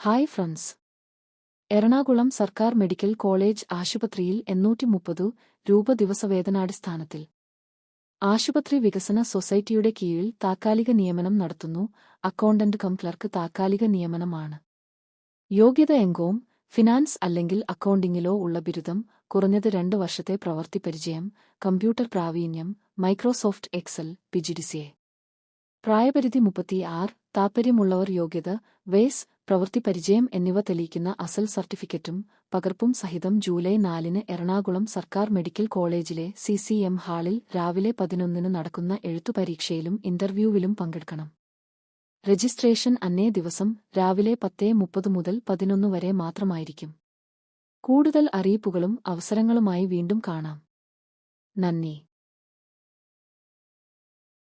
Hi friends. Ernakulam സർക്കാർ medical college ആശുപത്രിയിൽ 830 രൂപ ദിവസവേതനാടിസ്ഥാനത്തിൽ ആശുപത്രി വികസന സൊസൈറ്റിയുടെ കീഴിൽ താത്കാലിക നിയമനം നടത്തുന്നു. അക്കൗണ്ടന്റ് കം ക്ലർക്ക് താത്കാലിക നിയമനമാണ്. യോഗ്യത എംകോം, ഫിനാൻസ് അല്ലെങ്കിൽ അക്കൗണ്ടിങ്ങിലോ ഉള്ള ബിരുദം, കുറഞ്ഞത് 2 വർഷത്തെ പ്രവൃത്തി പരിചയം, കമ്പ്യൂട്ടർ പ്രാവീണ്യം, മൈക്രോസോഫ്റ്റ് എക്സൽ, പിജിഡിസിഎ. പ്രായപരിധി 36. താൽപ്പര്യമുള്ളവർ യോഗ്യത, വയസ്സ്, പ്രവൃത്തി പരിചയം എന്നിവ തെളിയിക്കുന്ന അസൽ സർട്ടിഫിക്കറ്റും പകർപ്പും സഹിതം ജൂലൈ 4-ന് എറണാകുളം സർക്കാർ മെഡിക്കൽ കോളേജിലെ CCM ഹാളിൽ രാവിലെ 11-ന് നടക്കുന്ന എഴുത്തുപരീക്ഷയിലും ഇന്റർവ്യൂവിലും പങ്കെടുക്കണം. രജിസ്ട്രേഷൻ അന്നേ ദിവസം രാവിലെ 10:30 മുതൽ 11 വരെ മാത്രമായിരിക്കും. കൂടുതൽ അറിയിപ്പുകളും അവസരങ്ങളുമായി വീണ്ടും കാണാം. നന്ദി.